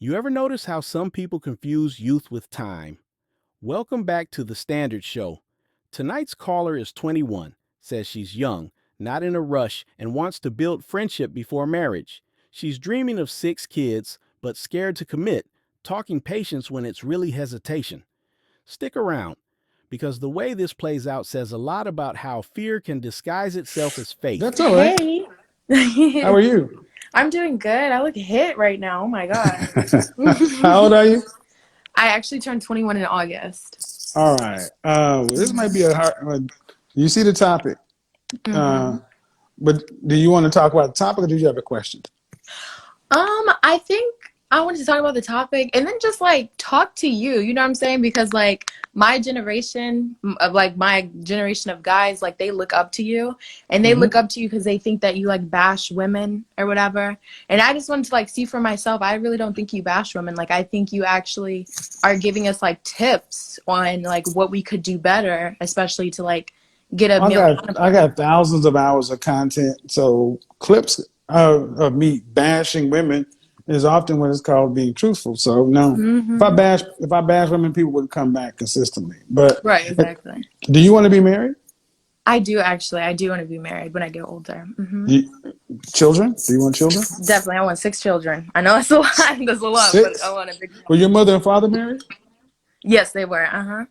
You ever notice how some people confuse youth with time? Welcome back to The Standard Show. Tonight's caller is 21, says she's young, not in a rush, and wants to build friendship before marriage. She's dreaming of 6 kids, but scared to commit, talking patience when it's really hesitation. Stick around, because the way this plays out says a lot about how fear can disguise itself as faith. That's all right. Hey. How are you? I'm doing good. I look hit right now. Oh my God. How old are you? I actually turned 21 in August. All right. Well, this might be a hard. You see the topic, hmm uh, but do you want to talk about the topic, or do you have a question? I think I wanted to talk about the topic and then just like talk to you. You know what I'm saying? Because like my generation of guys, like they look up to you and they look Hmm. up to you because they think that you like bash women or whatever. And I just wanted to like see for myself. I really don't think you bash women. Like I think you actually are giving us like tips on like what we could do better, especially to like get a I male got I counterpart. got thousands of hours of content. So clips of me bashing women is often what it's called being truthful. So no, hmm if I bash women, people would come back consistently. But Right, exactly. do you want to be married? I do actually. I do want to be married when I get older. You, children? Do you want children? Definitely, I want 6 children. I know that's a lot. That's a lot, but I Six? want a big Were your family. mother and father married? Yes, they were. Uh-huh.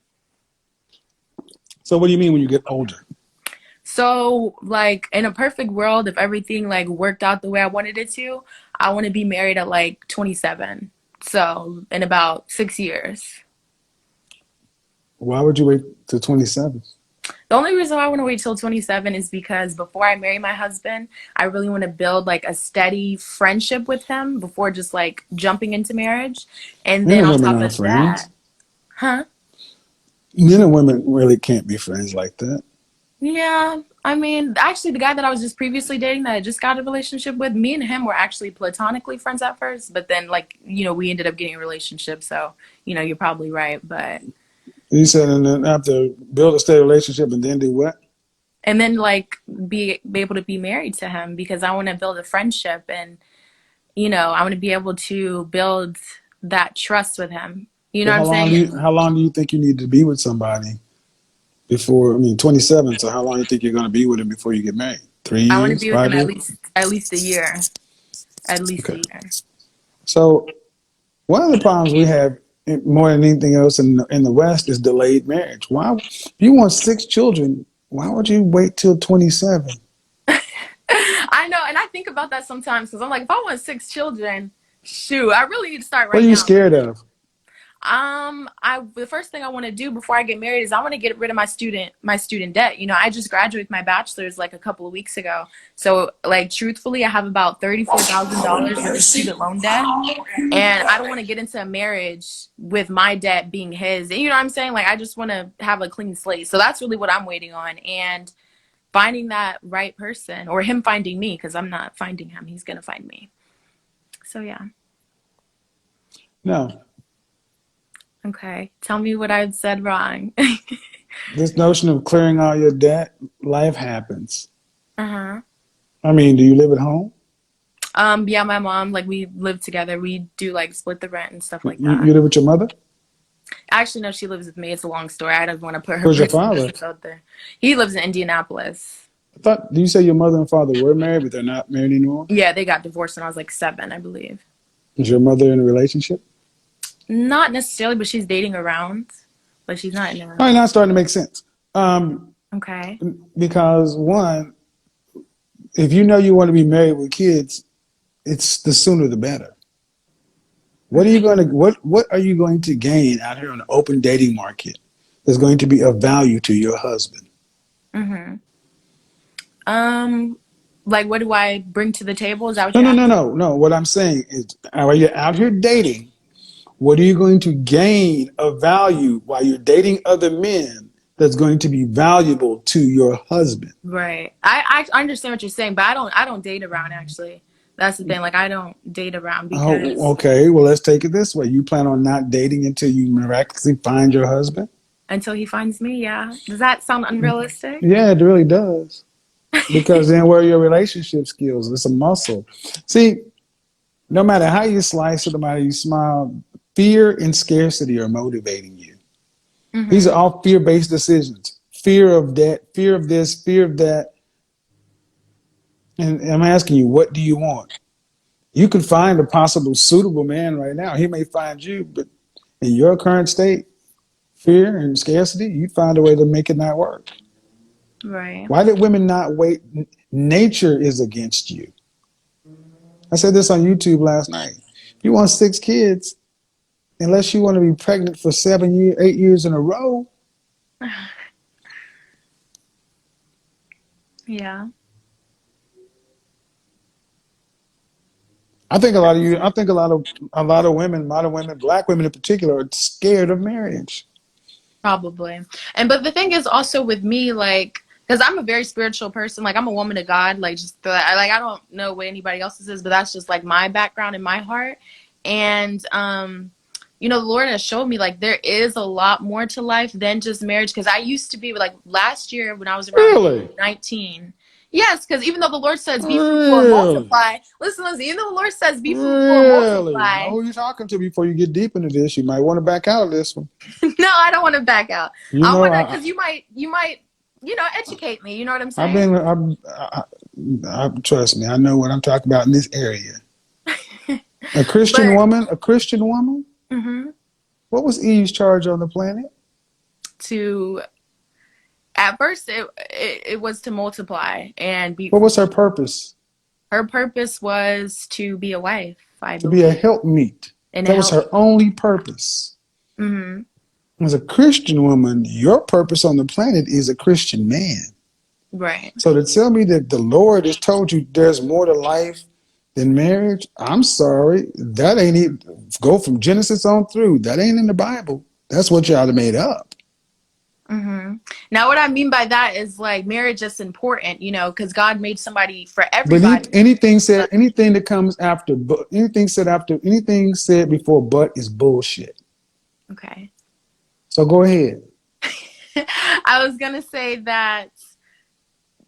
So what do you mean when you get older? So, like, in a perfect world, if everything like worked out the way I wanted it to, I want to be married at like 27. So, in about 6 years. Why would you wait to 27? The only reason why I want to wait till 27 is because before I marry my husband, I really want to build like a steady friendship with him before just like jumping into marriage. And Men then and on women top aren't of that, friends. huh? Men and women really can't be friends like that. Yeah, I mean, actually, the guy that I was just previously dating that I just got a relationship with, me and him were actually platonically friends at first, but then, like, we ended up getting a relationship. So, you're probably right. But, You said, and then after build a steady relationship and then do what? and then, like, be able to be married to him because I want to build a friendship and, I want to be able to build that trust with him. You know Well, what I'm saying? how long do you think you need to be with somebody before? I mean, 27. So how long do you think you're going to be with him before you get married? Three I want to years, be with him 5 at years? least a year. At least Okay. a year. So one of the problems we have more than anything else in the West is delayed marriage. Why, if you want 6 children, why would you wait till 27? I know, and I think about that sometimes because I'm like, if I want 6 children, shoot, I really need to start What are right you now. scared of? I the first thing I want to do before I get married is I want to get rid of my student debt. I just graduated with my bachelor's like a couple of weeks ago. So like truthfully, I have about $34,000 worth of student loan debt, and I don't want to get into a marriage with my debt being his. You know what I'm saying? Like I just want to have a clean slate. So that's really what I'm waiting on, and finding that right person or him finding me because I'm not finding him. He's gonna find me. So yeah. No, Okay. Tell me what I've said wrong. this notion of clearing all your debt, life happens. Uh-huh. I mean, do you live at home? Yeah, my mom, like we live together. We do like split the rent and stuff like You that. live with your mother? Actually, no, she lives with me. It's a long story. I don't want to put her Where's your personal father? business out there. He lives in Indianapolis. I thought, do you say your mother and father were married, but they're not married anymore? Yeah, they got divorced when I was like 7, I believe. Is your mother in a relationship? Not necessarily, but she's dating around. But she's not in All a right, now it's starting to make sense. Um, okay. because one, if you know you want to be married with kids, it's the sooner the better. What are you going to gain out here on the open dating market that's going to be of value to your husband? Mm-hmm. Um, like what do I bring to the table? Is that what No, you're no, no, asking? no, no. What I'm saying is, while you're out here dating, what are you going to gain of value while you're dating other men that's going to be valuable to your husband? Right. I understand what you're saying, but I don't date around actually. That's the thing. Like I don't date around Oh, because okay. Well, let's take it this way. You plan on not dating until you miraculously find your husband? until he finds me, yeah. Does that sound unrealistic? Yeah, it really does. Because then where are your relationship skills? It's a muscle. See, No matter how you slice it, no matter how you smile, fear and scarcity are motivating you. These are Mm-hmm. all fear-based decisions. Fear of debt, fear of this, fear of that. And I'm asking you, what do you want? You could find a possible suitable man right now. He may find you, but in your current state, fear and scarcity, you'd find a way to make it not work. Right. Why did women not wait? Nature is against you. I said this on YouTube last night. If you want 6 kids, unless you want to be pregnant for 7 years, 8 years in a row, Yeah. I think a lot of you, I think a lot of women, modern women, black women in particular, are scared of marriage. Probably. And but the thing is also with me, like, because I'm a very spiritual person, like I'm a woman of God, like just I don't know what anybody else's is, but that's just like my background and my heart. And the Lord has showed me like there is a lot more to life than just marriage. Because I used to be like last year when I was around Really? 19. Yes, because even though the Lord says be fruitful and Really? multiply, listen, even though the Lord says be fruitful and Really? Know multiply, who you're talking to before you get deep into this. You might want to back out of this one. no, I don't want to back out. You I know, want to, because you might, educate me. You know what I'm I've saying? been, trust me, I know what I'm talking about in this area. A Christian But woman, a Christian woman. mhm, What was Eve's charge on the planet? to at first it was to multiply and be What was her fruitful. purpose? Her purpose was to be a wife, I To be a believe, helpmeet. and to That was help her me. only purpose. Hmm. As a Christian woman, your purpose on the planet is a Christian man. Right. So to tell me that the Lord has told you there's more to life than marriage, I'm sorry. That ain't it. Go from Genesis on through. That ain't in the Bible. That's what y'all have made up. Hmm. Now, what I mean by that is like marriage is important, because God made somebody for But everybody. anything said, anything that comes after, but anything said before but is bullshit. Okay. So go ahead. I was gonna say that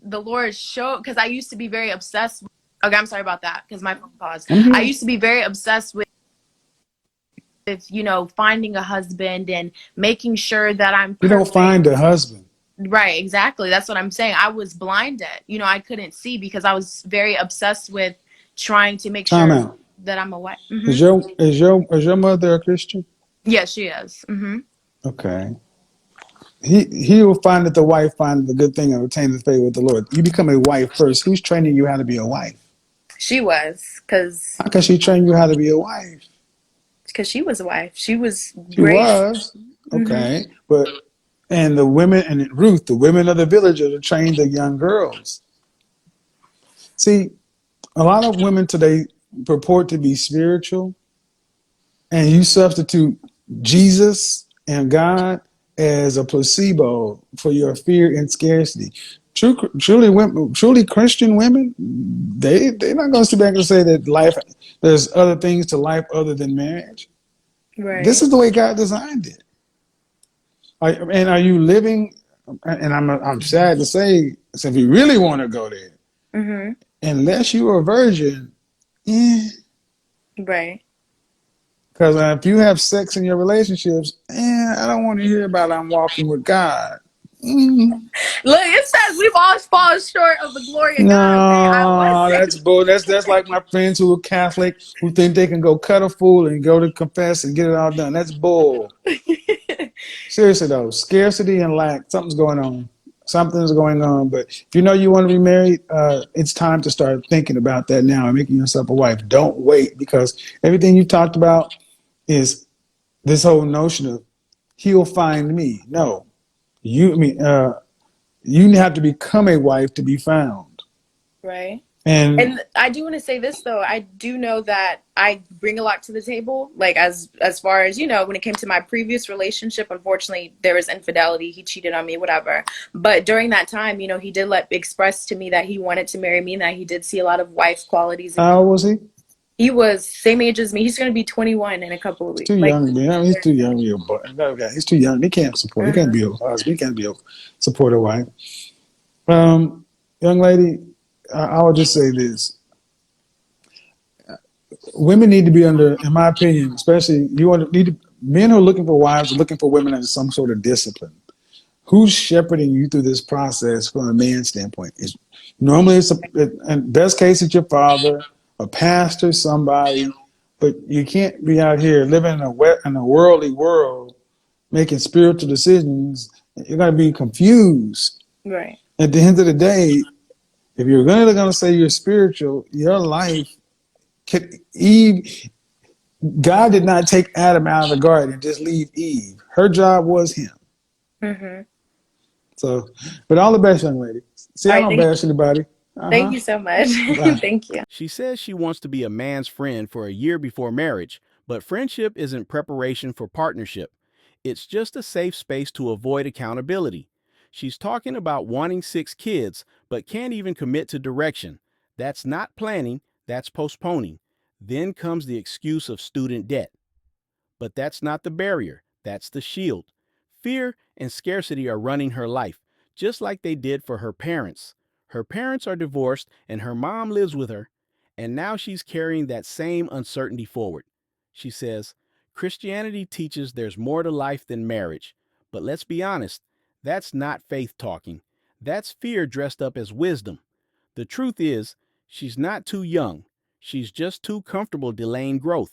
the Lord showed, because I used to be very obsessed with, okay, I'm sorry about that because my phone paused. I'm I here. used to be very obsessed with finding a husband and making sure that I'm You don't find a perfect. husband. Right, exactly. That's what I'm saying. I was blinded. I couldn't see because I was very obsessed with trying to make Time sure out. that I'm a wife. Is your mother a Christian? Yes, she is. Okay. He will find that the wife findeth the good thing and obtain the favor with the Lord. You become a wife first. Who's training you how to be a wife? She was, because How can she train you how to be a wife? she was a wife. She was She great. was. Hmm. Okay. And the women, and Ruth, the women of the village are to train the young girls. See, a lot of women today purport to be spiritual, and you substitute Jesus and God as a placebo for your fear and scarcity. Truly Christian women, they're not going to sit back and say that there's other things to life other than marriage. This Right. is the way God designed it. And are you living? And I'm sad to say, so if you really want to go there, Hmm. unless you're a virgin, eh, Right. because if you have sex in your relationships, I don't want to hear about I'm walking with God. Mm. Look, it says we've all fallen short of the glory of God. Okay, I No, was that's bull. That's like my friends who are Catholic who think they can go cut a fool and go to confess and get it all done. That's bull. saying. Seriously though, scarcity and lack, something's going on. Something's going on. But if you know you want to be married, it's time to start thinking about that now and making yourself a wife. Don't wait, because everything you talked about is this whole notion of he'll find me. No, you I mean you have to become a wife to be found. Right. And And I do want to say this though. I do know that I bring a lot to the table. Like as far as, when it came to my previous relationship, unfortunately there was infidelity. He cheated on me, whatever. But during that time, he did express to me that he wanted to marry me and that he did see a lot of wife qualities in how me. old was he? He was same age as me. He's gonna be 21 in a couple of He's weeks. too Like young, man. I mean, he's too young to be a boy. No, okay. He's too young. He can't support. He can't uh be a husband. He can't be a supportive wife. Young lady, I would just say this: women need to be under, in my opinion, especially men who are looking for wives are looking for women under some sort of discipline. Who's shepherding you through this process from a man's standpoint? Normally in best case, it's your father, a pastor, somebody, but you can't be out here living in a worldly world, making spiritual decisions. You're going to be confused. Right. At the end of the day, if you're going to say you're spiritual, your life, Eve, God did not take Adam out of the garden and just leave Eve. Her job was him. Mm-hmm. So, but all the best, young lady. See, All I right. don't bash anybody. Thank you so much. Bye. Thank you. She says she wants to be a man's friend for a year before marriage, but friendship isn't preparation for partnership. It's just a safe space to avoid accountability. She's talking about wanting 6 kids, but can't even commit to direction. That's not planning, that's postponing. Then comes the excuse of student debt. But that's not the barrier, that's the shield. Fear and scarcity are running her life, just like they did for her parents. Her parents are divorced and her mom lives with her, and now she's carrying that same uncertainty forward. She says, Christianity teaches there's more to life than marriage. But let's be honest, that's not faith talking. That's fear dressed up as wisdom. The truth is, she's not too young. She's just too comfortable delaying growth.